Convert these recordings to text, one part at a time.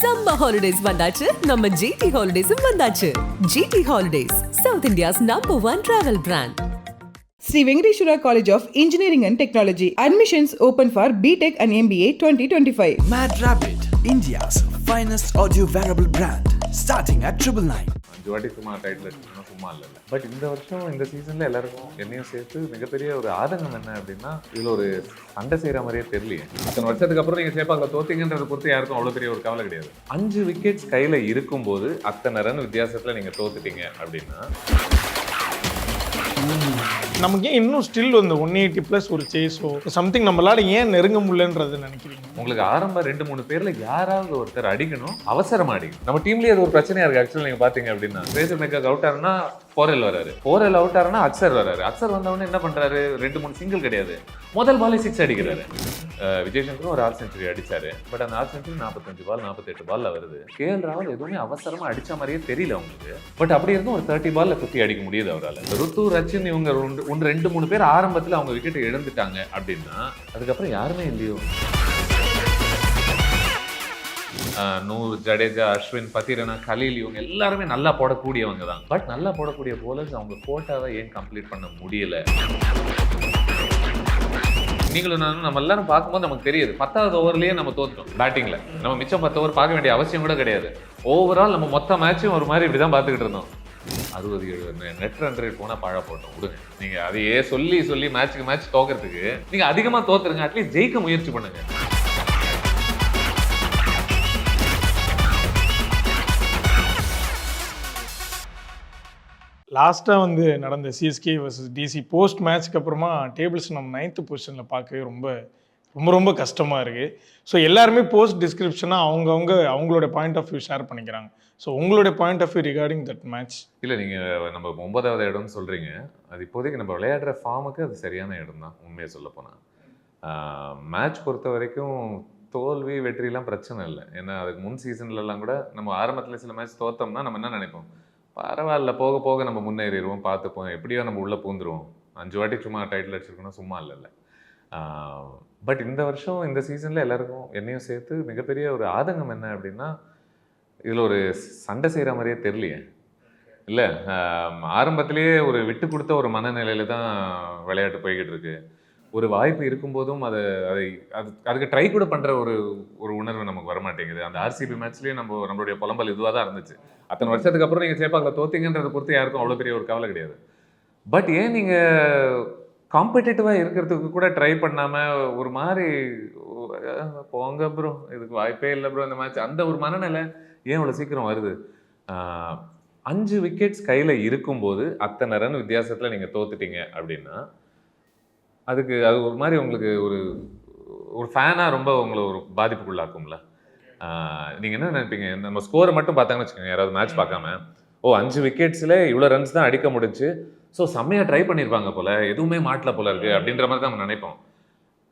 Summer holidays வந்தாச்சு, நம்ம GT ஹாலிடேஸும் வந்தாச்சு. GT holidays, south India's #1 travel brand. Sri Venkateshwara College of Engineering and Technology. Admissions open for BTech and MBA 2025. Mad Rabbit, India's finest audio wearable brand, starting at 999. 5 வாட்டி சும்மா title எடுத்துனா சும்மா இல்லை. But இந்த வருஷம் இந்த சீசனில் எல்லாருக்கும் என்னையும் சேர்த்து மிகப்பெரிய ஒரு ஆதங்கம் என்ன அப்படின்னா, இதில் ஒரு சண்டை செய்கிற மாதிரியே தெரியலையே. இத்தனை வருஷத்துக்கு அப்புறம் நீங்கள் சேப்பாக்கில் தோத்தீங்கன்றதை பொறுத்து யாருக்கும் அவ்வளோ பெரிய ஒரு கவலை கிடையாது. 5 விக்கெட்ஸ் கையில் இருக்கும்போது அத்தனை ரன் வித்தியாசத்தில் நீங்கள் தோத்துட்டீங்க அப்படின்னா, நமக்கு ஏன் இன்னும் ஸ்டில் வந்து 180+ ஒரு சேஸோ சம்திங் நம்மளால ஏன் நெருங்க முடியலன்றது நினைக்கிறீங்க? உங்களுக்கு ஆரம்ப 2-3 பேர்ல யாராவது ஒருத்தர் அடிக்கணும், அவசரமா அடிக்கணும். நம்ம டீம்லயே அது ஒரு பிரச்சனையா இருக்கு. ஆக்சுவலி நீங்க பாத்தீங்க அப்படின்னா, ரேசர் மேக்கர் அவுட் ஆறுனா 4L வராரு, 4L அவுட் ஆறுனா அக்சர் வராரு. அக்சர் வந்தவொடனே என்ன பண்றாரு, 2-3 சிங்கிள் கிடையாது, முதல் பாலே 6 அடிக்கிறாரு. விஜய் சங்கரும் ஒரு 6 செஞ்சுரி அடிச்சாரு. பட் அந்த 6 செஞ்சுரி 45 பால் 48 பால்ல வருது. KL ராகுல் எதுவுமே அவசரமா அடிச்ச மாதிரியே தெரியல உங்களுக்கு. பட் அப்படி இருந்தும் ஒரு 30 பால்ல 50 அடிக்க முடியுது அவரால். ருத்து, ரச்சின் இவங்க 2-3 பேர் ஆரம்பத்தில் அவங்க விக்கெட் இழந்துட்டாங்க அப்படின்னா, அதுக்கப்புறம் யாருமே இல்லையோ. நூர், ஜடேஜா, அஸ்வின், பத்திரனா, கலீல் இவங்க எல்லாருமே நல்லா போடக்கூடியவங்க தான். பட் நல்லா போடக்கூடிய போலர்ஸ் அவங்க கோட்டாவை ஏன் கம்ப்ளீட் பண்ண முடியல? நீங்களும் நானும் நம்ம எல்லாரும் பார்க்கும்போது நமக்கு தெரியுது, 10வது ஓவர்லேயே நம்ம தோத்துட்டோம் பேட்டிங்கில். நம்ம மிச்சம் 10 ஓவர் பார்க்க வேண்டிய அவசியம் கூட கிடையாது. ஓவரால் நம்ம மொத்த மேட்சும் ஒரு மாதிரி இப்படி தான் பார்த்துக்கிட்டு இருந்தோம். 60-70 நெட் ரன் ரேட் போனால் பழ போட்டோம் விடுங்க. நீங்கள் அதையே சொல்லி மேட்சுக்கு மேட்ச் தோக்கிறதுக்கு நீங்கள் அதிகமாக தோத்துருங்க, அட்லீஸ்ட் ஜெயிக்க முயற்சி பண்ணுங்க. லாஸ்ட்டாக வந்து நடந்த சிஎஸ்கே வர்சஸ் டிசி போஸ்ட் மேட்ச்க்கு அப்புறமா டேபிள்ஸ் நம்ம 9th பொசிஷனில் பார்க்கவே ரொம்ப கஷ்டமாக இருக்குது. ஸோ எல்லாருமே போஸ்ட் டிஸ்கிரிப்ஷனாக அவங்களோட பாயிண்ட் ஆஃப் வியூ ஷேர் பண்ணிக்கிறாங்க. ஸோ உங்களுடைய point of view regarding that match? இல்லை, நீங்கள் நம்ம 9வது இடம்னு சொல்கிறீங்க. அது இப்போதைக்கு நம்ம விளையாடுற ஃபார்முக்கு அது சரியான இடம் தான் உண்மையை சொல்ல போனால். மேட்ச் பொறுத்த வரைக்கும் தோல்வி வெற்றிலாம் பிரச்சனை இல்லை. ஏன்னா அதுக்கு முன் சீசன்லலாம் கூட நம்ம ஆரம்பத்தில் சில மேட்ச் தோத்தோம்னா நம்ம என்ன நினைப்போம், பரவாயில்ல போக போக நம்ம முன்னேறிடுவோம், பார்த்துப்போம், எப்படியோ நம்ம உள்ளே பூந்துருவோம். 5 வாட்டி சும்மா டைட்டில் அடிச்சிருக்கணும் சும்மா இல்லைல்ல. பட் இந்த வருஷம் இந்த சீசனில் எல்லாருக்கும் என்னையும் சேர்த்து மிகப்பெரிய ஒரு ஆதங்கம் என்ன அப்படின்னா, இதில் ஒரு சண்டை செய்கிற மாதிரியே தெரியலையே. இல்லை, ஆரம்பத்திலேயே ஒரு விட்டு கொடுத்த ஒரு மனநிலையில் தான் விளையாட்டு போய்கிட்டு இருக்கு. ஒரு வாய்ப்பு இருக்கும்போதும் அதுக்கு ட்ரை கூட பண்ணுற ஒரு உணர்வு நமக்கு வரமாட்டேங்குது. அந்த ஆர்சிபி மேட்ச்லேயே நம்மளுடைய புலம்பல் இதுவாக தான் இருந்துச்சு. அத்தனை வருஷத்துக்கு அப்புறம் நீங்கள் சேப்பாக்கில் தோத்தீங்கன்றதை பொறுத்து யாருக்கும் அவ்வளோ பெரிய ஒரு கவலை கிடையாது. பட் ஏன் நீங்கள் காம்படிட்டிவாக இருக்கிறதுக்கு கூட ட்ரை பண்ணாமல் ஒரு மாதிரி போங்க ப்ரோ, இதுக்கு வாய்ப்பே இல்லை ப்ரோ இந்த மேட்ச், அந்த ஒரு மனநிலை ஏன் அவ்வளோ சீக்கிரம் வருது? 5 விக்கெட்ஸ் கையில் இருக்கும்போது அத்தனை ரன் வித்தியாசத்தில் நீங்கள் தோத்துட்டீங்க அப்படின்னா, அது ஒரு மாதிரி உங்களுக்கு ஒரு ஃபேனாக ரொம்ப உங்களை ஒரு பாதிப்புக்குள்ளாக்கும்ல. நீங்கள் என்ன நினைப்பீங்க, நம்ம ஸ்கோரை மட்டும் பார்த்தாங்கன்னு வச்சுக்கோங்க, யாராவது மேட்ச் பார்க்காம 5 விக்கெட்ஸில் இவ்வளோ ரன்ஸ் தான் அடிக்க முடிஞ்சு, ஸோ செம்மையாக ட்ரை பண்ணியிருப்பாங்க போல், எதுவுமே மாட்டல போல இருக்குது அப்படின்ற மாதிரி தான் நம்ம நினைப்போம்.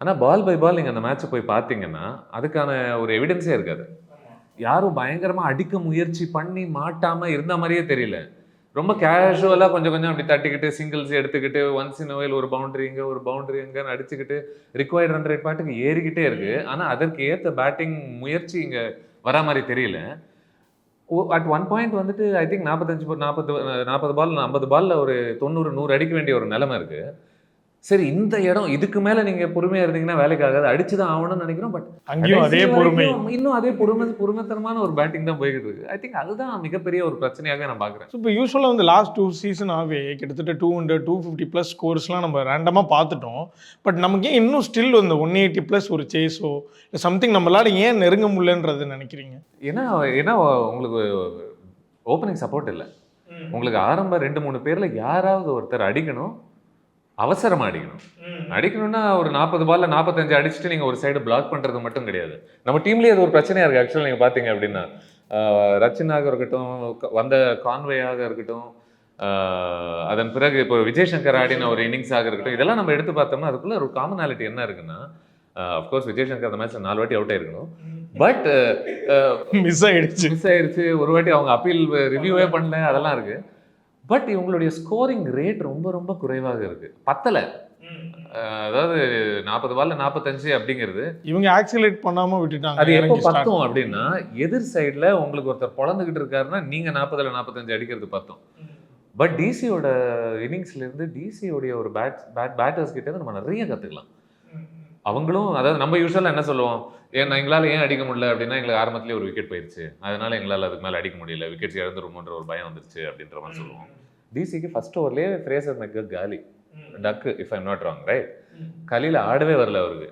ஆனால் பால் பை பால் நீங்கள் அந்த மேட்ச்சை போய் பார்த்தீங்கன்னா அதுக்கான ஒரு எவிடன்ஸே இருக்காது. யாரும் பயங்கரமாக அடிக்க முயற்சி பண்ணி மாட்டாமல் இருந்த மாதிரியே தெரியல. ரொம்ப கேஷுவலாக கொஞ்சம் அப்படி தட்டிக்கிட்டு சிங்கிள்ஸ் எடுத்துக்கிட்டு ஒன்ஸ் இன் ஒயில் ஒரு பவுண்டரி இங்கே ஒரு பவுண்டரி எங்கன்னு அடிச்சுக்கிட்டு ரிக்வயர்ட் ரன் ரேட் பாட்டுக்கு ஏறிக்கிட்டே இருக்குது. ஆனால் அதற்கு ஏற்ற பேட்டிங் முயற்சி இங்கே வரா மாதிரி தெரியல. அட் ஒன் பாயிண்ட் வந்துட்டு ஐ திங்க் 40 பால் 50 பாலில் ஒரு 90-100 அடிக்க வேண்டிய ஒரு நிலைமை இருக்குது. சரி, இந்த இடம் இதுக்கு மேலே நீங்கள் பொறுமையாக இருந்தீங்கன்னா வேலைக்கு ஆகாது, அடிச்சு தான் ஆகணும்னு நினைக்கிறோம். பட் அங்கேயும் அதே பொறுமை, இன்னும் அதே பொறுமைத்தனமான ஒரு பேட்டிங் தான் போய்கிட்டு இருக்கு. ஐ திங்க் அதுதான் மிகப்பெரிய ஒரு பிரச்சனையாக நான் பார்க்குறேன். ஸோ இப்போ யூஸ்வலாக வந்து லாஸ்ட் 2 சீசனாகவே கிட்டத்தட்ட 200-250+ ஸ்கோர்ஸ்லாம் நம்ம ரேண்டமாக பார்த்துட்டோம். பட் நமக்கு ஏன் இன்னும் ஸ்டில் வந்து 180+ ஒரு சேஸோ சம்திங் நம்மளால ஏன் நெருங்க முடியலன்றது நினைக்கிறீங்க? ஏன்னா உங்களுக்கு ஓப்பனிங் சப்போர்ட் இல்லை. உங்களுக்கு ஆரம்ப 2-3 பேரில் யாராவது ஒருத்தர் அடிக்கணும், அவசரமாக அடிக்கணும்னா ஒரு 40 பால்ல 45 அடிச்சுட்டு நீங்கள் ஒரு சைடு பிளாக் பண்ணுறது மட்டும் கிடையாது. நம்ம டீம்லேயே அது ஒரு பிரச்சனையாக இருக்குது. ஆக்சுவலாக நீங்கள் பார்த்தீங்க அப்படின்னா, ரச்சினாக இருக்கட்டும், வந்த கான்வேயாக இருக்கட்டும், அதன் பிறகு இப்போ விஜய் சங்கர் ஆடின ஒரு இன்னிங்ஸாக இருக்கட்டும், இதெல்லாம் நம்ம எடுத்து பார்த்தோம்னா அதுக்குள்ளே ஒரு காமனாலிட்டி என்ன இருக்குன்னா, அஃப்கோர்ஸ் விஜய் சங்கர் அந்த மேட்ச்சில் 4 வாட்டி அவுட் ஆயிருக்கணும். பட் மிஸ் ஆயிடுச்சு. ஒரு வாட்டி அவங்க அப்பீல் ரிவ்யூவே பண்ணல, அதெல்லாம் இருக்குது. பட் இவங்களுடைய ஸ்கோரிங் ரேட் ரொம்ப குறைவாக இருக்குது. பத்தலை. அதாவது 40 பால்ல 45 அப்படிங்கிறது இவங்க ஆக்சிலேட் பண்ணாம விட்டுட்டாங்க. அது எப்போ இறங்கி start பத்தும் அப்படின்னா, எதிர் சைடுல உங்களுக்கு ஒருத்தர் பொழந்துகிட்டு இருக்காருன்னா நீங்க 40ல 45 அடிக்கிறது பத்தும். பட் டிசியோட இன்னிங்ஸ்ல இருந்து டிசியோடைய ஒரு பேட்டர்ஸ் கிட்ட இருந்து நம்ம நிறைய கத்துக்கலாம். அவங்களும் அதாவது நம்ம யூஸ்வலா என்ன சொல்லுவோம், எங்களால ஏன் அடிக்க முடியல அப்படின்னா, எங்களுக்கு ஆரம்பத்திலேயே ஒரு விக்கெட் போயிருச்சு, அதனால எங்களால் அதுக்கு மேலே அடிக்க முடியல, விக்கெட்ஸ் இழந்துருமோன்ற ஒரு பயம் வந்துருச்சு அப்படின்ற மாதிரி சொல்லுவோம். டிசிக்கு ஃபர்ஸ்ட் ஓவர்லேயே ஃப்ரேசர் மெக்கர் காலி duck, if I'm not wrong right. Khaleel ஆடவே வரல அவருக்கு,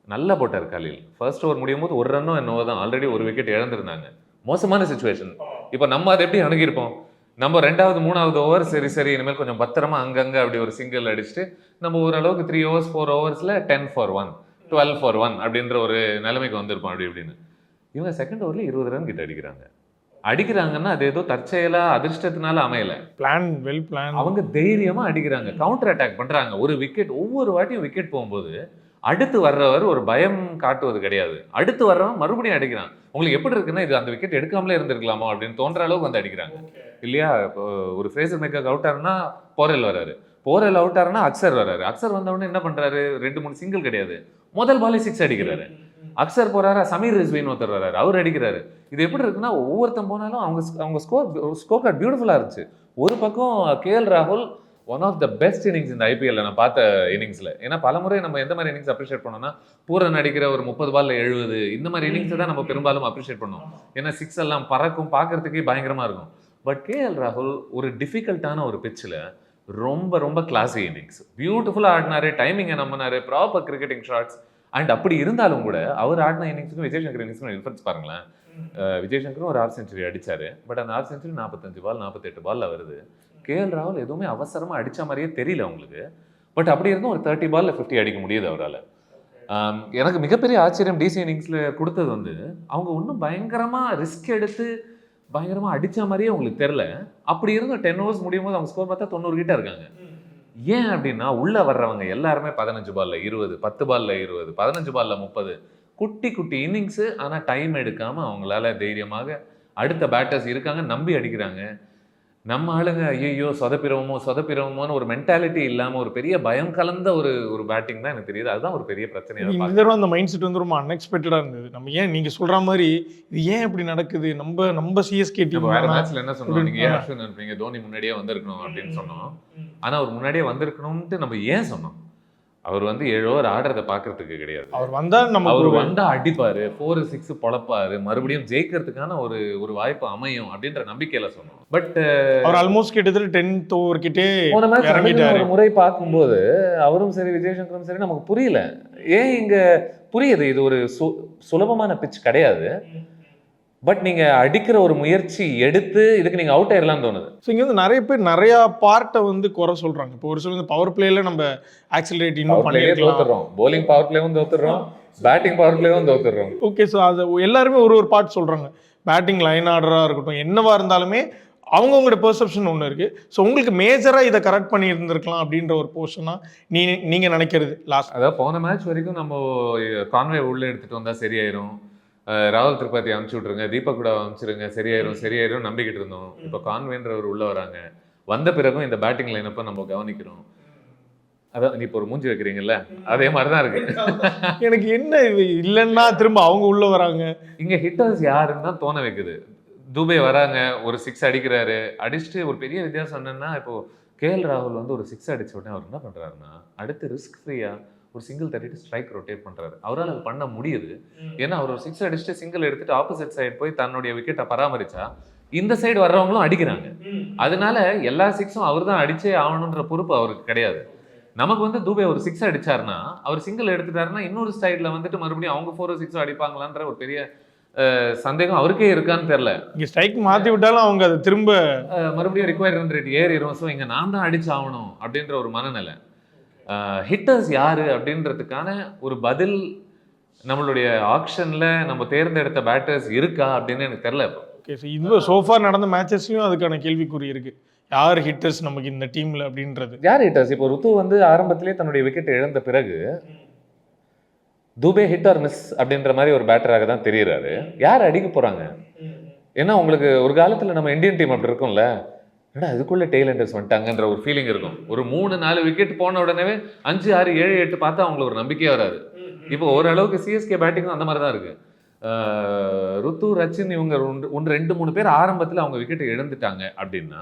நல்லா போட்டார் கலீல். ஃபர்ஸ்ட் ஓவர் முடியும் போது ஒரு ரன்னும் என்னவோ தான், ஆல்ரெடி ஒரு விக்கெட் இழந்திருந்தாங்க. மோசமான சுச்சுவேஷன். இப்போ நம்ம அதை எப்படி அணுகிருப்போம், நம்ம 2வது 3வது ஓவர் சரி இனிமேல் கொஞ்சம் பத்திரமா அங்கங்கே அப்படி ஒரு சிங்கிள் அடிச்சுட்டு நம்ம ஓரளவுக்கு 3 overs 4 overs 10 for 1 12 for 1 அப்படின்ற ஒரு நிலைமைக்கு வந்திருப்போம் அப்படி இப்படின்னு. இவங்க செகண்ட் ஓவரில் 20 ரன் கிட்ட அடிக்கிறாங்கன்னா அது ஏதோ தற்செயலா அதிர்ஷ்டத்தினால அமையல, வெல் பிளான். அவங்க தைரியமா அடிக்கிறாங்க, கவுண்டர் அட்டாக் பண்றாங்க. ஒரு விக்கெட் ஒவ்வொரு வாட்டியும் விக்கெட் போகும்போது அடுத்து வர்றவர் ஒரு பயம் காட்டுவது கிடையாது, அடுத்து வர்றவன் மறுபடியும் அடிக்கிறான். உங்களுக்கு எப்படி இருக்குன்னா, இது அந்த விக்கெட் எடுக்காமலே இருந்திருக்கலாமோ அப்படின்னு தோன்ற அளவுக்கு வந்து அடிக்கிறாங்க இல்லையா. இப்போ ஒரு ஃப்ரேசர் மெக்கர் அவுட் ஆறுனா போரெல் வராரு, போரெல் அவுட் ஆறுனா அக்சர் வராரு, அக்சர் வந்தவொடனே என்ன பண்றாரு, 2-3 சிங்கிள் கிடையாது, முதல் பாலே 6 அடிக்கிறாரு. அக்சர் போறாரு, சமீர் ரிஸ்வின்னு ஒருத்தர் வராரு, அவர் அடிக்கிறாரு. இது எப்படி இருக்குன்னா, ஒவ்வொருத்தன் போனாலும் அவங்க ஸ்கோர் கார்டு பியூட்டிஃபுல்லா இருந்துச்சு. ஒரு பக்கம் கேஎல் ராகுல் one of the best innings இந்த ஐபிஎல்ல நான் பார்த்த இன்னிங்ஸ்ல. ஏன்னா பலமுறை நம்ம எந்த மாதிரி இன்னிங்ஸ் அப்ரிஷியேட் பண்ணோம்னா, பூரன் அடிக்கிற ஒரு 30 பால்ல 70 இந்த மாதிரி இன்னிங்ஸ் தான் நம்ம பெரும்பாலும் அப்ரிஷியேட் பண்ணுவோம். ஏன்னா 6 எல்லாம் பறக்கும், பார்க்கறதுக்கே பயங்கரமா இருக்கும். பட் கேஎல் ராகுல் ஒரு டிஃபிகல்ட்டான ஒரு பிச்சில் ரொம்ப ரொம்ப கிளாஸி இன்னிங்ஸ், பியூட்டிஃபுல்லாக ஆடினாரு, டைமிங்கை நம்பினாரு, ப்ராப்பர் கிரிக்கெட்டிங் ஷாட்ஸ். அண்ட் அப்படி இருந்தாலும் கூட அவர் ஆடின இன்னிங்ஸுக்கும் விஜய் சங்கர் இன்னிங்ஸுக்கும் டிஃபரன்ஸ் பாருங்களேன். விஜய் சங்கரும் ஒரு 6 செஞ்சுரி அடிச்சாரு, பட் அந்த 6 செஞ்சுரி 45 பால் 48 பால்ல வருது. கேஎல் ராகுல் எதுவுமே அவசரமா அடிச்ச மாதிரியே தெரியல அவங்களுக்கு. பட் அப்படி இருந்தும் ஒரு 30 பால்ல 50 அடிக்க முடியுது அவரால். எனக்கு மிகப்பெரிய ஆச்சரியம் டிசி இன்னிங்ஸ்ல கொடுத்தது வந்து, அவங்க இன்னும் பயங்கரமா ரிஸ்க் எடுத்து பயங்கரமா அடிச்ச மாதிரியே உங்களுக்கு தெரியல. அப்படி இருந்தும் 10 overs முடியும் போது அவங்க ஸ்கோர் பார்த்தா 90 கிட்ட இருக்காங்க. ஏன் அப்படின்னா, உள்ள வர்றவங்க எல்லாருமே 15 பால்ல 20, 10 பால்ல 20, 15 பால்ல 30, குட்டி குட்டி இன்னிங்ஸ். ஆனா டைம் எடுக்காம அவங்களால தைரியமாக அடுத்த பேட்டர்ஸ் இருக்காங்க நம்பி அடிக்கிறாங்க. நம்ம ஆளுங்க ஐயோ சொதப்பிரவமோன்னு ஒரு மென்டாலிட்டி இல்லாம ஒரு பெரிய பயம் கலந்த ஒரு பேட்டிங் தான் எனக்கு தெரியுது. அதுதான் ஒரு பெரிய பிரச்சனை. இந்த தடவை அந்த மைண்ட் செட் வந்து ரொம்ப அன்எக்ஸ்பெக்டடா இருந்தது. நம்ம ஏன் நீங்க சொல்ற மாதிரி இது ஏன் இப்படி நடக்குது, நம்ம சிஎஸ்கே டீம் வேற மேட்ச்ல என்ன சொன்னோம், நீங்க ஏன் அஸ்வின் அனுப்புறீங்க, தோனி முன்னாடியே வந்திருக்கணும் அப்படின்னு சொன்னோம். ஆனா அவர் முன்னாடியே வந்திருக்கணும்ட்டு நம்ம ஏன் சொன்னோம், அவர் வந்து 7 ஓவர் ஆடுறத பாக்குறதுக்கு கிடையாது. அவர் வந்தா அடிப்பாரு, 4-6 பொழப்பாரு, மறுபடியும் ஜெயிக்கிறதுக்கான ஒரு வாய்ப்பு அமையும் அப்படின்ற நம்பிக்கையில சொன்னோம். பட் அவர் ஆல்மோஸ்ட் கிட்டத்தட்ட 10th ஓவர் கிட்டே இறங்கிட்டாரு. ஒரு முறை பார்க்கும்போது அவரும் சரி விஜய் சங்கரும் சரி நமக்கு புரியல. ஏன் இங்க புரியுது, இது ஒரு சுலபமான பிட்ச் கிடையாது. பட் நீங்க அடிக்கிற ஒரு முயற்சி எடுத்து இதுக்கு நீங்க அவுட் ஆயிடலாம் தோணுது. ஸோ இங்கே வந்து நிறைய பேர் நிறைய பார்ட்டை வந்து குறை சொல்றாங்க. இப்போ ஒரு சில பவர் பிளேல நம்ம ஆக்சிலரேட் இன்னும் தோத்துறோம், போலிங் பவர் பிளேவும் தோத்துறோம், பேட்டிங் பவர் பிளேவும் தோத்துறோம். ஓகே, ஸோ அது எல்லாருமே ஒரு பார்ட் சொல்றாங்க. பேட்டிங் லைன் ஆர்டராக இருக்கட்டும், என்னவா இருந்தாலுமே அவங்கவுங்களோட பெர்செப்ஷன் ஒன்று இருக்கு. ஸோ உங்களுக்கு மேஜராக இதை கரெக்ட் பண்ணி இருந்திருக்கலாம் அப்படின்ற ஒரு போர்ஷனா நீங்க நினைக்கிறது லாஸ்ட்? அதாவது போன மேட்ச் வரைக்கும் நம்ம கான்வே உள்ள எடுத்துட்டு வந்தா சரியாயிரும், ராகுல் திரிபாதி அனுப்பிச்சு விட்ருங்க, தீபக் கூட அனுப்பிச்சிருங்க, சரியாயிரும் நம்பிக்கிட்டு இருந்தோம். இப்போ கான்வேன்றவர் உள்ள வராங்க, வந்த பிறகும் இந்த பேட்டிங் லைனப்பை நம்ம கவனிக்கிறோம். அதான் இப்போ ஒரு மூஞ்சி வைக்கிறீங்கல்ல, அதே மாதிரிதான் இருக்கு. எனக்கு என்ன இல்லைன்னா திரும்ப அவங்க உள்ள வராங்க. இங்க ஹிட்டர்ஸ் யாருன்னு தான் தோண வைக்குது. துபே வராங்க, ஒரு 6 அடிக்கிறாரு, அடிச்சுட்டு ஒரு பெரிய வித்தியாசம் என்னன்னா, இப்போ கேஎல் ராகுல் வந்து ஒரு 6 அடிச்ச உடனே அவர் என்ன பண்றாருன்னா, அடுத்து ரிஸ்க் ஃப்ரீயா ஒரு சிங்கிள் தட்டிட்டு ஸ்ட்ரைக் ரொட்டேட் பண்றாரு. அவரால் அது பண்ண முடியுது. ஏன்னா அவர் ஒரு 6 அடிச்சுட்டு சிங்கிள் எடுத்துட்டு ஆப்போசிட் சைடு போய் தன்னுடைய விக்கெட்டை பராமரிச்சா இந்த சைடு வர்றவங்களும் அடிக்கிறாங்க. அதனால எல்லா 6ம் அவர் தான் அடிச்சே ஆகணுன்ற பொறுப்பு அவருக்கு கிடையாது. நமக்கு வந்து துபே ஒரு 6 அடிச்சாருன்னா, அவர் சிங்கிள் எடுத்துட்டாருன்னா இன்னொரு சைட்ல வந்துட்டு மறுபடியும் அவங்க 4-6 அடிப்பாங்களான்ற ஒரு பெரிய சந்தேகம் அவருக்கே இருக்கான்னு தெரியல. இங்க ஸ்ட்ரைக் மாத்தி விட்டாலும் அவங்க அதை திரும்ப மறுபடியும் ரிக்வயர்ட் ரன் ரேட் ஏறிடும். ஸோ இங்க நான் தான் அடிச்சு ஆகணும் அப்படின்ற ஒரு மனநிலை. ஹிட்டர்ஸ் யாரு அப்படின்றதுக்கான ஒரு பதில் நம்மளுடைய ஆக்ஷன்ல நம்ம தேர்ந்தெடுத்த பேட்டர்ஸ் இருக்கா அப்படின்னு எனக்கு தெரியல. இப்போ ஓகே, ஸோ இது சோஃபா நடந்த மேட்சஸ்லையும் அதுக்கான கேள்விக்குறி இருக்கு. யார் ஹிட்டர்ஸ் நமக்கு இந்த டீம்ல அப்படின்றது. யார் ஹிட்டர்ஸ்? இப்போ ருத்து வந்து ஆரம்பத்திலேயே தன்னுடைய விக்கெட் இழந்த பிறகு துபே ஹிட் ஆர் மிஸ் அப்படின்ற மாதிரி ஒரு பேட்டராக தான் தெரியுறாரு. யார் அடிக்க போறாங்க? ஏன்னா உங்களுக்கு ஒரு காலத்துல நம்ம இந்தியன் டீம் அப்படி இருக்கும்ல, ஏன்னா அதுக்குள்ள டெய்லண்டர்ஸ் வந்துட்டாங்கன்ற ஒரு ஃபீலிங் இருக்கும். ஒரு 3-4 விக்கெட் போன உடனே 5, 6, 7, 8 பார்த்தா அவங்களுக்கு ஒரு நம்பிக்கையே வராது. இப்போ ஓரளவுக்கு சிஎஸ்கே பேட்டிங்கும் அந்த மாதிரி தான் இருக்கு. ருத்து, ரச்சின் இவங்க 2-3 பேர் ஆரம்பத்தில் அவங்க விக்கெட்டை இழந்துட்டாங்க அப்படின்னா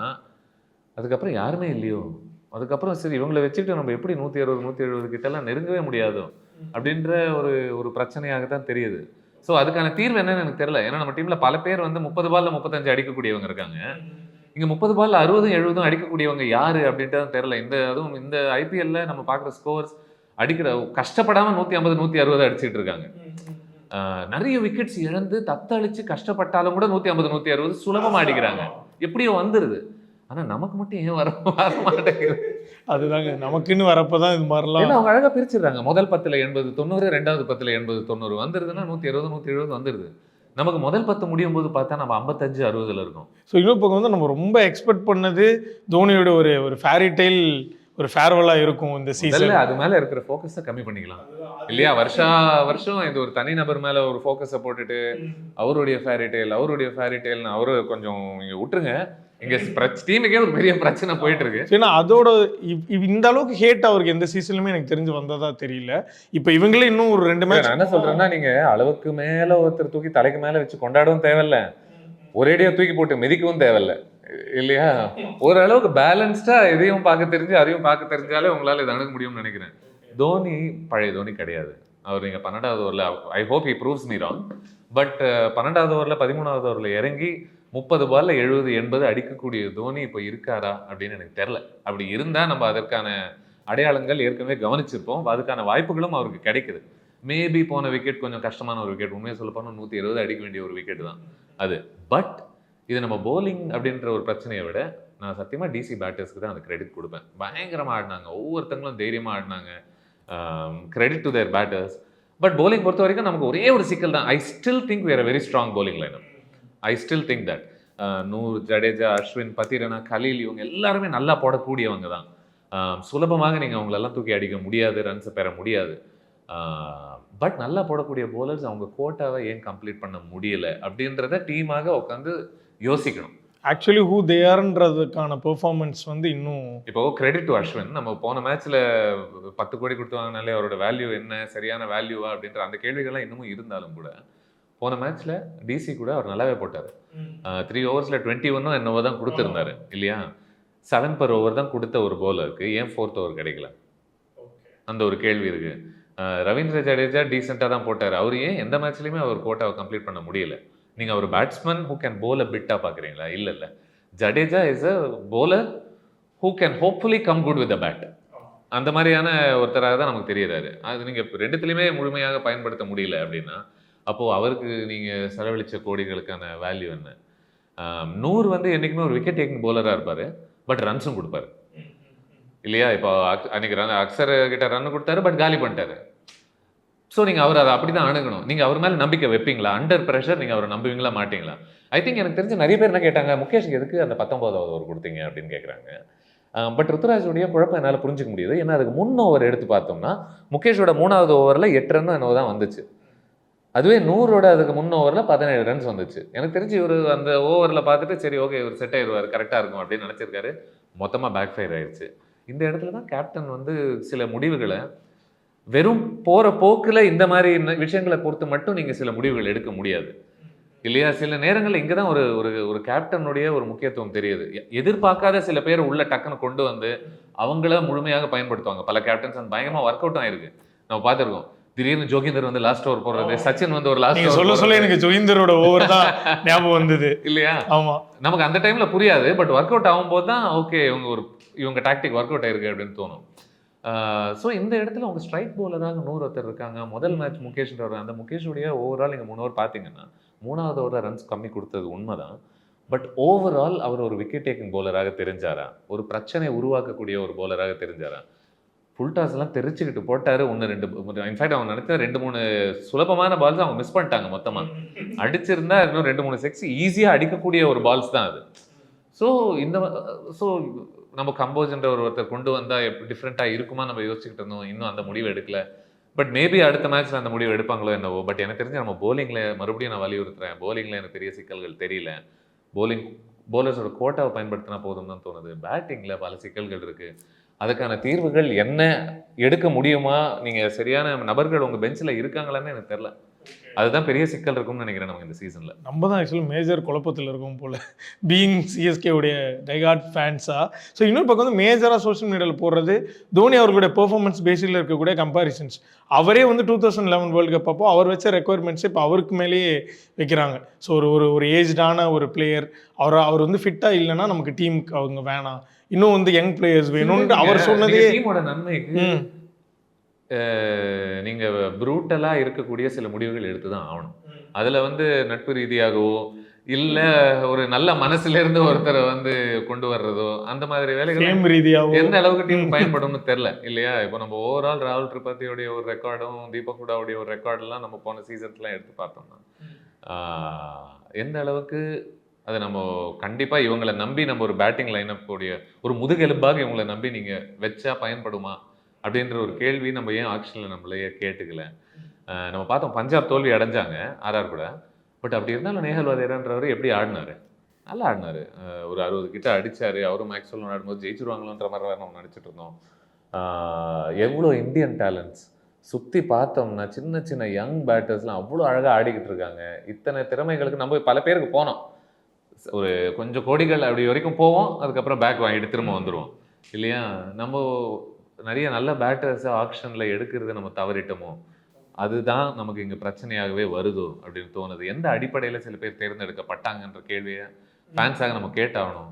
அதுக்கப்புறம் யாருமே இல்லையோ, அதுக்கப்புறம் சரி இவங்களை வச்சுக்கிட்டு நம்ம எப்படி 160-170 கிட்டலாம் நெருங்கவே முடியாதோ அப்படின்ற ஒரு பிரச்சனையாகத்தான் தெரியுது. ஸோ அதுக்கான தீர்வு என்னன்னு எனக்கு தெரியல. ஏன்னா நம்ம டீம்ல பல பேர் வந்து 30 பால்ல 35 அடிக்கக்கூடியவங்க இருக்காங்க. இங்க 30 பால்ல 60-70 அடிக்கக்கூடியவங்க யாரு அப்படின்ட்டு தெரியல. அதுவும் இந்த ஐபிஎல்ல நம்ம பார்க்குற ஸ்கோர்ஸ் அடிக்கிற கஷ்டப்படாம 150-160 அடிச்சுட்டு இருக்காங்க. நிறைய விக்கெட்ஸ் இழந்து தத்தளிச்சு கஷ்டப்பட்டாலும் கூட 150-160 சுலபமா அடிக்கிறாங்க. எப்படியோ வந்துருது. ஆனா நமக்கு மட்டும் ஏன் வர மாட்டேங்குது? அதுதாங்க நமக்குன்னு வரப்பதான் இது மாதிரிலாம் அவங்க அழகா பிரிச்சிடுறாங்க. முதல் 10ல் 80-90, ரெண்டாவது 10ல் 80-90 வந்துருதுன்னா 160-170 வந்துருது. நமக்கு முதல் 10 முடியும் போது பார்த்தா நம்ம 55-60 இருக்கோம். ஸோ இன்னொரு பக்கம் வந்து நம்ம ரொம்ப எக்ஸ்பெக்ட் பண்ணது தோனியோட ஒரு ஃபேரி டெய்ல் ஒரு ஃபேர்வெல்லா இருக்கும் இந்த சீசன். அது மேல இருக்கிற ஃபோக்கஸை கம்மி பண்ணிக்கலாம் இல்லையா? வருஷம் இது ஒரு தனி நபர் மேல ஒரு ஃபோக்கஸை போட்டுட்டு அவருடைய ஃபேரி டெய்ல்னு அவரு கொஞ்சம் இங்க விட்டுருங்க. இங்க டீமுக்கே ஒரு பெரிய பிரச்சனை போயிட்டு இருக்கு. ஏன்னா அதோட இந்த அளவுக்கு ஹேட் அவருக்கு எந்த சீசன்லுமே எனக்கு தெரிஞ்சு வந்ததா தெரியல. இப்ப இவங்களே இன்னும் ஒரு 2 மேட்ச் என்ன சொல்றேன்னா, நீங்க அளவுக்கு மேல ஒருத்தர் தூக்கி தலைக்கு மேல வச்சு கொண்டாடவும் தேவையில்ல, ஒரேடியா தூக்கி போட்டு மிதிக்கவும் தேவையில்ல இல்லையா? ஓரளவுக்கு பேலன்ஸ்டா எதையும் பார்க்க தெரிஞ்சு அதையும் பார்க்க தெரிஞ்சாலே உங்களால இதை அணுக முடியும்னு நினைக்கிறேன். தோனி பழைய தோனி கிடையாது. அவர் நீங்க 12வது ஓவர்ல, I hope he proves me wrong, but 12வது ஓவர்ல 13வது ஓவர்ல இறங்கி 30 பால்ல 70-80 அடிக்கக்கூடிய தோனி இப்போ இருக்காரா அப்படின்னு எனக்கு தெரியல. அப்படி இருந்தா நம்ம அதற்கான அடையாளங்கள் ஏற்கனவே கவனிச்சிருப்போம். அதுக்கான வாய்ப்புகளும் அவருக்கு கிடைக்குது. மேபி போன விக்கெட் கொஞ்சம் கஷ்டமான ஒரு விக்கெட், உண்மையை சொல்ல போனால் 170 அடிக்க வேண்டிய ஒரு விக்கெட் தான் அது. பட் இது நம்ம போலிங் அப்படின்ற ஒரு பிரச்சனையை விட நான் சத்தியமா டிசி பேட்டர்ஸ்க்கு தான் அந்த கிரெடிட் கொடுப்பேன். பயங்கரமா ஆடினாங்க, ஒவ்வொருத்தங்களும் தைரியமா ஆடினாங்க. Credit to their batters. But bowling பொறுத்த வரைக்கும் நமக்கு ஒரே ஒரு சிக்கல் தான். I still think we are a very strong bowling lineup. I still think that Noor, Jadeja, Ashwin, Pathirana, Khaleel இவங்க எல்லாருமே நல்லா போடக்கூடியவங்க தான். சுலபமாக நீங்கள் அவங்களெல்லாம் தூக்கி அடிக்க முடியாது, ரன்ஸை பெற முடியாது. பட் நல்லா போடக்கூடிய போலர்ஸ் அவங்க கோட்டாவை ஏன் கம்ப்ளீட் பண்ண முடியல அப்படின்றத டீமாக உட்காந்து யோசிக்கணும். ஆக்சுவலி ஹூ தே ஆர்ன்றதுக்கான பெர்ஃபார்மன்ஸ் வந்து இன்னும் இப்போ கிரெடிட் டு அஸ்வின். நம்ம போன மேட்ச்ல 10 கோடி கொடுத்து வாங்கினாலே அவரோட வேல்யூ என்ன, சரியான வேல்யூவா அப்படின்ற அந்த கேள்விகள்லாம் இன்னமும் இருந்தாலும் கூட போன மேட்ச்ல டிசி கூட அவர் நல்லாவே போட்டார். 3 ஓவர்ஸ்ல 21 என்னவோ தான் கொடுத்துருந்தாரு இல்லையா? 7 per over தான் கொடுத்த ஒரு போலருக்கு ஏன் 4th ஓவர் கிடைக்கல? அந்த ஒரு கேள்வி இருக்கு. ரவீந்திர ஜடேஜா டீசெண்டாக தான் போட்டார். அவர் ஏன் எந்த மேட்ச்லையுமே அவர் கோட்டாவை கம்ப்ளீட் பண்ண முடியல? நீங்கள் ஒரு batsman who can bowl a பிட்டாக பார்க்குறீங்களா? இல்லை. Jadeja is a bowler who can hopefully come good with a bat. அந்த மாதிரியான ஒருத்தராக தான் நமக்கு தெரியுறாரு. அது நீங்கள் ரெண்டுத்துலையுமே முழுமையாக பயன்படுத்த முடியல அப்படின்னா அப்போது அவருக்கு நீங்கள் செலவழித்த கோடிகளுக்கான வேல்யூ என்ன? நூறு வந்து என்றைக்குமே ஒரு விக்கெட் டேக்கிங் போலராக இருப்பார், பட் ரன்ஸும் கொடுப்பாரு இல்லையா? இப்போ அன்றைக்கி அக்சர் கிட்ட ரன் கொடுத்தாரு, பட் காலி பண்ணிட்டாரு. ஸோ நீங்கள் அவர் அதை அப்படி தான் அணுகணும். நீங்கள் அவர் மேலே நம்பிக்கை வைப்பீங்களா? அண்டர் ப்ரெஷர் நீங்கள் அவரை நம்புவீங்களா மாட்டீங்களா? ஐ திங்க் எனக்கு தெரிஞ்ச நிறைய பேர் என்ன கேட்டாங்க, முகேஷ்க்கு எதுக்கு அந்த 19வது ஓவர் கொடுத்தீங்க அப்படின்னு கேட்குறாங்க. பட் ருத்துராஜுடைய குழப்பம் என்னால் புரிஞ்சிக்க முடியுது. ஏன்னா அதுக்கு 3 ஓவர் எடுத்து பார்த்தோம்னா முகேஷோட 3வது ஓவரில் 8 ரன் என்னவோ தான் வந்துச்சு. அதுவே நூறோட அதுக்கு 3 ஓவரில் 17 ரன்ஸ் வந்துச்சு. எனக்கு தெரிஞ்சு இவர் அந்த ஓவரில் பார்த்துட்டு சரி ஓகே இவர் செட் ஆயிடுவார், கரெக்டாக இருக்கும் அப்படின்னு நினச்சிருக்காரு. மொத்தமாக பேக் ஃபயர் ஆயிடுச்சு. இந்த இடத்துல தான் கேப்டன் வந்து சில முடிவுகளை வெறும் போகிற போக்கில் இந்த மாதிரி விஷயங்களை பொறுத்து மட்டும் நீங்கள் சில முடிவுகள் எடுக்க முடியாது இல்லையா? சில நேரங்களில் இங்கே தான் ஒரு கேப்டனுடைய ஒரு முக்கியத்துவம் தெரியுது. எதிர்பார்க்காத சில பேர் உள்ள டக்குன்னு கொண்டு வந்து அவங்கள முழுமையாக பயன்படுத்துவாங்க. பல கேப்டன்ஸ் அந்த பயங்கரமாக ஒர்க் அவுட் ஆயிருக்கு, நம்ம பார்த்துருக்கோம். திடீர்னு ஜோகிந்தர் வந்து லாஸ்ட் ஓவர் போடுறது, சச்சின் வந்து ஒரு லாஸ்ட் ஓவர் சொல்ல எனக்கு ஜோகிந்தரோட ஓவர் தான் ஞாபகம் வந்தது இல்லையா? ஆமா, நமக்கு அந்த டைம்ல புரியாது, பட் ஒர்க் அவுட் ஆகும்போது தான் ஓகே இவங்க டாக்டிக் ஒர்க் அவுட் ஆயிருக்கு அப்படின்னு தோணும். ஸோ இந்த இடத்துல அவங்க ஸ்ட்ரைக் போலராக 100 ஒருத்தர் இருக்காங்க. முதல் மேட்ச் முகேஷ் அந்த முகேஷுடைய ஓவரால் நீங்கள் 3 ஓவர் பார்த்தீங்கன்னா 3வது ஓவரில் ரன்ஸ் கம்மி கொடுத்தது உண்மைதான். பட் ஓவரால் அவர் ஒரு விக்கெட் டேக்கிங் போலராக தெரிஞ்சாரா? ஒரு பிரச்சனை உருவாக்கக்கூடிய ஒரு போலராக தெரிஞ்சாரா? ஃபுல் டாஸ் எல்லாம் தெரிச்சுக்கிட்டு போட்டாரு. 1-2 இன்ஃபேக்ட் அவங்க நினைச்ச 2-3 சுலபமான பால்ஸ் அவங்க மிஸ் பண்ணிட்டாங்க. மொத்தமாக அடிச்சிருந்தா இன்னும் 2-3 6 ஈஸியாக அடிக்கக்கூடிய ஒரு பால்ஸ் தான் அது. ஸோ நம்ம கம்போஜ்ன்ற ஒருத்தர் கொண்டு வந்தால் எப்படி டிஃப்ரெண்ட்டாக இருக்குமா நம்ம யோசிச்சுக்கிட்டு இருந்தோம். இன்னும் அந்த முடிவு எடுக்கல. பட் மேபி அடுத்த மேட்ச்சில் அந்த முடிவு எடுப்பாங்களோ என்னவோ. பட் எனக்கு தெரிஞ்சு நம்ம போலிங்கில் மறுபடியும் நான் வலியுறுத்துறேன், போலிங்கில் எனக்கு பெரிய சிக்கல்கள் தெரியல. போலிங் போலர்ஸோட கோட்டாவை பயன்படுத்தினா போதும் தான் தோணுது. பேட்டிங்கில் பல சிக்கல்கள் இருக்குது. அதுக்கான தீர்வுகள் என்ன எடுக்க முடியுமா? நீங்கள் சரியான நபர்கள் உங்கள் பெஞ்சில் இருக்காங்களான்னு எனக்கு தெரில. அதுதான் பெரிய சிக்கல் இருக்கும்னு நினைக்கிறேன் நமக்கு இந்த சீசனில். நம்ம தான் ஆக்சுவலி மேஜர் குழப்பத்தில் இருக்கும் போல், பீயிங் சிஎஸ்கேவுடைய டைகார்ட் ஃபேன்ஸாக. ஸோ இன்னொரு பக்கம் வந்து மேஜராக சோஷியல் மீடியாவில் போடுறது தோனி அவர்களுடைய பெர்ஃபார்மன்ஸ் பேஸில் இருக்கக்கூடிய கம்பாரிசன்ஸ். அவரே வந்து 2011 வேர்ல்டு கப் அப்போ அவர் வச்ச ரெக்குயர்மெண்ட்ஸை இப்போ அவருக்கு மேலேயே வைக்கிறாங்க. ஸோ ஒரு ஏஜ்டான ஒரு பிளேயர், அவர் வந்து ஃபிட்டாக இல்லைன்னா நமக்கு டீமுக்கு அவங்க வேணாம், இன்னும் வந்து யங் பிளேயர்ஸ் வேணும்னு அவர் சொன்னதே. டீமோட நன்மைக்கு நீங்கள் ப்ரூட்டலாக இருக்கக்கூடிய சில முடிவுகள் எடுத்து தான் ஆகணும். அதில் வந்து நட்பு ரீதியாகவோ இல்லை ஒரு நல்ல மனசுலேருந்து ஒருத்தரை வந்து கொண்டு வர்றதோ அந்த மாதிரி வேலைகள் ரீதியாகவோ எந்த அளவுக்கு டீம் பயன்படும்னு தெரில இல்லையா? இப்போ நம்ம ஓவரால் ராகுல் திரிபாத்தியோடைய ஒரு ரெக்கார்டும் தீபக் ஹூடாவுடைய ஒரு ரெக்கார்டெல்லாம் நம்ம போன சீசன்ஸ்லாம் எடுத்து பார்த்தோம்னா எந்த அளவுக்கு அதை நம்ம கண்டிப்பாக இவங்களை நம்பி நம்ம ஒரு பேட்டிங் லைனப் கூடிய ஒரு முதுகெலும்பாக இவங்களை நம்பி நீங்கள் வச்சா பயன்படுமா அப்படின்ற ஒரு கேள்வி நம்ம ஏன் ஆக்ஷனில் நம்மளையே கேட்டுக்கல. நம்ம பார்த்தோம் பஞ்சாப் தோல்வி அடைஞ்சாங்க ஆர்ஆர் கூட. பட் அப்படி இருந்தாலும் நேஹல் வதேரான்றவர் எப்படி ஆடினார்? நல்லா ஆடினார். ஒரு 60 கிட்ட அடித்தார். அவரும் மேக்ஸ்வெல் ஆடும்போது ஜெயிச்சிருவாங்களோன்ற மாதிரி வேறு நம்ம நினச்சிட்டு இருந்தோம். எவ்வளோ இந்தியன் டேலண்ட்ஸ் சுற்றி பார்த்தோம்னா சின்ன சின்ன யங் பேட்டர்ஸ்லாம் அவ்வளோ அழகாக ஆடிக்கிட்டு இருக்காங்க. இத்தனை திறமைகளுக்கு நம்ம பல பேருக்கு போனோம். ஒரு கொஞ்சம் கோடிகள் அப்படி வரைக்கும் போவோம், அதுக்கப்புறம் பேக் வாங்கிட்டு திரும்ப வந்துடுவோம் இல்லையா? நம்ம நிறைய நல்ல பேட்டர்ஸை ஆக்ஷனில் எடுக்கிறது நம்ம தவறிட்டோமோ, அதுதான் நமக்கு இங்கே பிரச்சனையாகவே வருதோ அப்படின்னு தோணுது. எந்த அடிப்படையில் சில பேர் தேர்ந்தெடுக்கப்பட்டாங்கன்ற கேள்வியை ஃபேன்ஸாக நம்ம கேட்டாகணும்.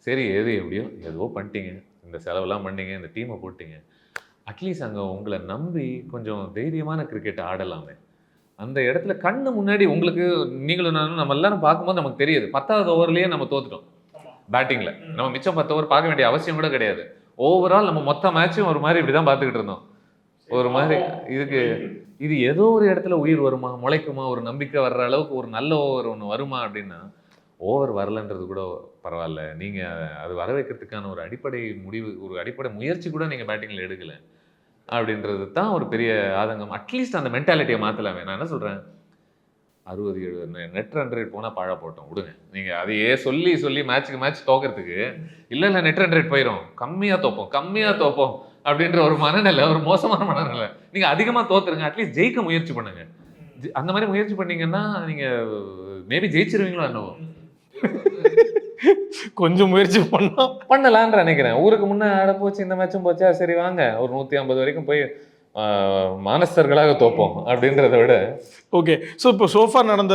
சரி எது எப்படியோ ஏதோ பண்ணிட்டீங்க, இந்த செலவெல்லாம் பண்ணிங்க, இந்த டீமை போட்டிங்க, அட்லீஸ்ட் அங்கே உங்களை நம்பி கொஞ்சம் தைரியமான கிரிக்கெட் ஆடலாமே. அந்த இடத்துல கண்ணு முன்னாடி உங்களுக்கு நீங்களும் நானும் நம்ம எல்லாரும் பார்க்கும்போது நமக்கு தெரியுது 10வது ஓவர்லேயே நம்ம தோத்துட்டோம் பேட்டிங்கில். நம்ம மிச்சம் 10 ஓவர் பார்க்க வேண்டிய அவசியம் கூட கிடையாது. ஓவரால் நம்ம மொத்த மேட்சும் ஒரு மாதிரி இப்படி தான் பார்த்துக்கிட்டு இருந்தோம். ஒரு மாதிரி இது ஏதோ ஒரு இடத்துல உயிர் வருமா, முளைக்குமா, ஒரு நம்பிக்கை வர்ற அளவுக்கு ஒரு நல்ல ஓவர் ஒன்று வருமா அப்படின்னா, ஓவர் வரலன்றது கூட பரவாயில்ல. நீங்கள் அது வர வைக்கிறதுக்கான ஒரு அடிப்படை முடிவு, ஒரு அடிப்படை முயற்சி கூட நீங்கள் பேட்டிங்கில் எடுக்கலை அப்படின்றது தான் ஒரு பெரிய ஆதங்கம். அட்லீஸ்ட் அந்த மென்டாலிட்டியை மாற்றலாமே. நான் என்ன சொல்கிறேன், 60-70 நெட் ரன் ரேட் போனால் பழ போட்டோம் விடுங்க. நீங்கள் அதையே சொல்லி மேட்ச்சுக்கு மேட்ச் தோக்கிறதுக்கு இல்லை நெட் ரன் ரேட் போயிடும், கம்மியாக தோப்போம் அப்படின்ற ஒரு மனநிலை, ஒரு மோசமான மனநிலை. நீங்கள் அதிகமாக தோத்துருங்க, அட்லீஸ்ட் ஜெயிக்க முயற்சி பண்ணுங்க. அந்த மாதிரி முயற்சி பண்ணீங்கன்னா நீங்கள் மேபி ஜெயிச்சிருவீங்களோ என்னவோ. கொஞ்சம் முயற்சி பண்ணலான்னு நினைக்கிறேன். ஊருக்கு முன்னே ஆட போச்சு, இந்த மேட்சும் போச்சா, சரி வாங்க ஒரு 150 வரைக்கும் போய் மானஸ்தர்களாக தோப்போம் அப்படின்றத விட. ஓகே, ஸோ இப்போ சோஃபா நடந்த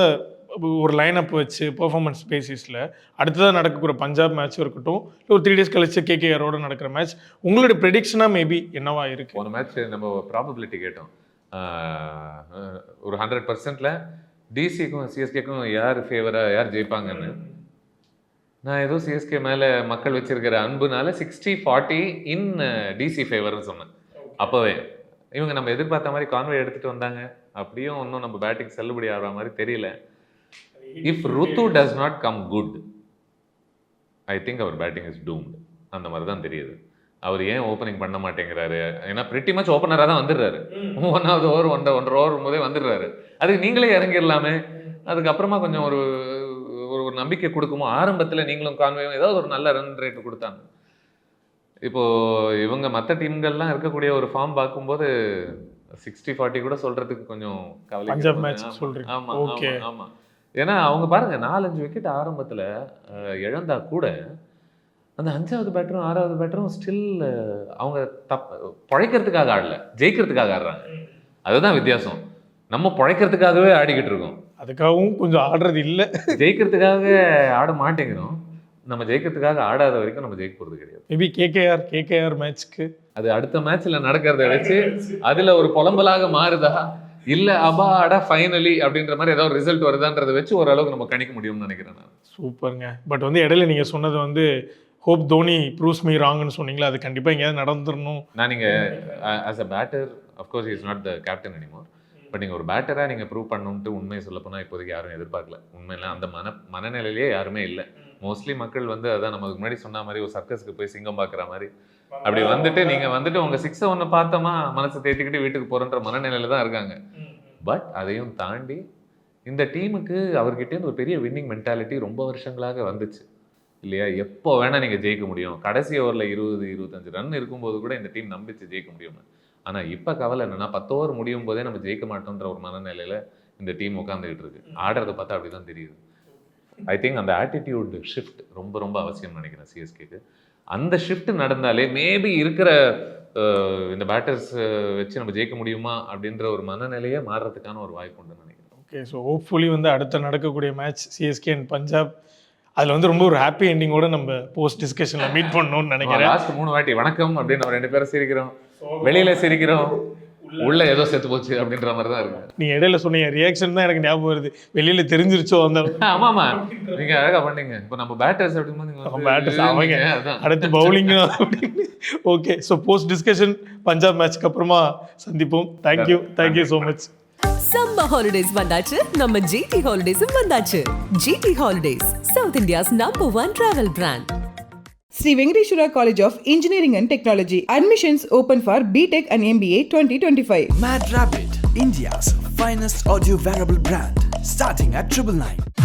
ஒரு லைனப் வச்சு பெர்ஃபார்மன்ஸ் பேசிஸில் அடுத்ததாக நடக்கக்கூடிய பஞ்சாப் மேட்சும் இருக்கட்டும், ஒரு 3 days கழிச்சு கேகேஆரோட நடக்கிற மேட்ச், உங்களுடைய ப்ரெடிக்ஷனாக மேபி என்னவா இருக்குது? போன மேட்ச் நம்ம ப்ராபபிலிட்டி கேட்டோம். ஒரு 100%ல் டிசிக்கும் சிஎஸ்கேக்கும் யார் ஃபேவராக யார் ஜெயிப்பாங்கன்னு. நான் ஏதோ சிஎஸ்கே மேலே மக்கள் வச்சிருக்கிற அன்புனால 60-40 இன் டிசி ஃபேவர்னு சொன்னேன். அப்போவே இவங்க நம்ம எதிர்பார்த்த மாதிரி கான்வே எடுத்துகிட்டு வந்தாங்க. அப்படியும் இன்னும் நம்ம பேட்டிங் செல்லுபடி ஆகிற மாதிரி தெரியல. If Ruthu does not come good, I think அவர் பேட்டிங் இஸ் டூம்டு. அந்த மாதிரி தான் தெரியுது. அவர் ஏன் ஓப்பனிங் பண்ண மாட்டேங்கிறாரு? ஏன்னா பிரிட்டி மச் ஓப்பனராக தான் வந்துடுறாரு. 1வது ஓவர் 1.5 ஓவர் போதே வந்துடுறாரு. அதுக்கு நீங்களே இறங்கிடலாமே. அதுக்கப்புறமா கொஞ்சம் ஒரு நம்பிக்கை கொடுக்குமோ. ஆரம்பத்தில் நீங்களும் கான்வேயும் ஏதாவது ஒரு நல்ல ரன் ரேட்டு கொடுத்தாங்க. இப்போது இவங்க மற்ற டீம்கள்லாம் இருக்கக்கூடிய ஒரு ஃபார்ம் பார்க்கும்போது 60-40 கூட சொல்கிறதுக்கு கொஞ்சம் கவலை. பஞ்சாப் மேட்ச் சொல்கிறீங்க? ஆமாம் ஓகே ஆமாம். ஏன்னா அவங்க பாருங்கள் 4-5 விக்கெட் ஆரம்பத்தில் இழந்தா கூட அந்த 5வது பேட்டரும் 6வது பேட்டரும் ஸ்டில் அவங்க பழைக்கிறதுக்காக ஆடல, ஜெயிக்கிறதுக்காக ஆடுறாங்க. அதுதான் வித்தியாசம். நம்ம பழைக்கிறதுக்காகவே ஆடிக்கிட்டு இருக்கோம், அதுக்காகவும் கொஞ்சம் ஆடுறது இல்லை. ஜெயிக்கிறதுக்காக ஆட மாட்டேங்கிறோம். நம்ம ஜெயிக்கிறதுக்காக ஆடாத வரைக்கும் நம்ம ஜெயிக்க போகிறது கிடையாது. மேபி கேகேஆர் மேட்ச்க்கு அது அடுத்த மேட்ச்ல நடக்கிறத வச்சு அதுல ஒரு புலம்பலாக மாறுதா இல்ல அபாடா ஃபைனலி அப்படின்ற மாதிரி ஏதாவது ரிசல்ட் வருதான்றதை வச்சு ஓரளவுக்கு நம்ம கணிக்க முடியும்னு நினைக்கிறேன் நான். சூப்பருங்க. பட் வந்து இடையில நீங்க சொன்னது வந்து ஹோப் தோனி ப்ரூவ்ஸ் மீ ராங்னு சொன்னீங்களா, அது கண்டிப்பா எங்கேயாவது நடந்துடணும். நான் நீங்க as a batter of course is not the captain anymore, but நீங்கள் ஒரு பேட்டராக நீங்கள் ப்ரூவ் பண்ணணுன்ட்டு உண்மையை சொல்ல போனால் இப்போதைக்கு யாரும் எதிர்பார்க்கல. உண்மையில அந்த மனநிலையிலேயே யாருமே இல்லை. மோஸ்ட்லி மக்கள் வந்து அதான் நமக்கு முன்னாடி சொன்ன மாதிரி ஒரு சர்க்கஸ்க்கு போய் சிங்கம் பார்க்குற மாதிரி அப்படி வந்துட்டு நீங்கள் வந்துட்டு உங்கள் 6 ஒன்று பார்த்தோமா மனசை தேத்திக்கிட்டு வீட்டுக்கு போகிறன்ற மனநிலையில தான் இருக்காங்க. பட் அதையும் தாண்டி இந்த டீமுக்கு அவர்கிட்டேருந்து ஒரு பெரிய வின்னிங் மென்டாலிட்டி ரொம்ப வருஷங்களாக வந்துச்சு. இல்லையா? எப்போ வேணால் நீங்கள் ஜெயிக்க முடியும். கடைசி ஓவரில் 20-25 ரன் இருக்கும்போது கூட இந்த டீம் நம்பிச்சு ஜெயிக்க முடியும். ஆனால் இப்போ கவலை என்னென்னா 10 ஓவர் முடியும் போதே நம்ம ஜெயிக்க மாட்டோன்ற ஒரு மனநிலையில் இந்த டீம் உட்காந்துக்கிட்டு இருக்கு. ஆடுறதை பார்த்தா அப்படி தான் தெரியுது. ஐ திங்க் அந்த ஆட்டிடியூட் ஷிஃப்ட் ரொம்ப ரொம்ப அவசியம்னு நினைக்கிறேன் சிஎஸ்கேக்கு. அந்த ஷிஃப்ட் நடந்தாலே மேபி இருக்கிற இந்த பேட்டர்ஸ் வச்சு நம்ம ஜெயிக்க முடியுமா அப்படின்ற ஒரு மனநிலையே மாறுறதுக்கான ஒரு வாய்ப்பு உண்டுன்னு நினைக்கிறேன். ஓகே, ஸோ ஹோப்ஃபுல்லி வந்து அடுத்த நடக்கக்கூடிய மேட்ச் சிஎஸ்கே அண்ட் பஞ்சாப், அதில் வந்து ரொம்ப ஒரு ஹாப்பி எண்டிங்கோட நம்ம போஸ்ட் டிஸ்கஷனில் மீட் பண்ணணும்னு நினைக்கிறேன். லாஸ்ட் 3 வாட்டி வணக்கம் அப்படின்னு நம்ம 2 பேரும் சிரிக்கிறோம், வெளியில சிரிக்கிறோம், உள்ள ஏதோ செத்து போச்சு அப்படின்ற மாதிரி தான் இருக்கு. நீ இடையில சொன்னீங்க ரியாக்ஷன் தான் எனக்கு ஞாபகம் வருது, வெளியில தெரிஞ்சிருச்சோ அந்த. ஆமாமா, நீங்க அழகா பண்ணீங்க. இப்போ நம்ம பேட்டர்ஸ் பேட்டர்ஸ் அவங்க அடுத்து பவுலிங் அப்படின்னு. Okay, so post discussion Punjab மேட்ச்க்கு அப்புறமா சந்திப்போம். Thank you so much. Summer holidays வந்தாச்சு, நம்ம ஜிடி ஹாலிடேஸும் வந்தாச்சு. GT holidays, south India's #1 travel brand. Sri Venkateshwara College of Engineering and Technology. Admissions open for BTech and MBA 2025. Mad Rabbit, India's finest audio wearable brand, starting at 999.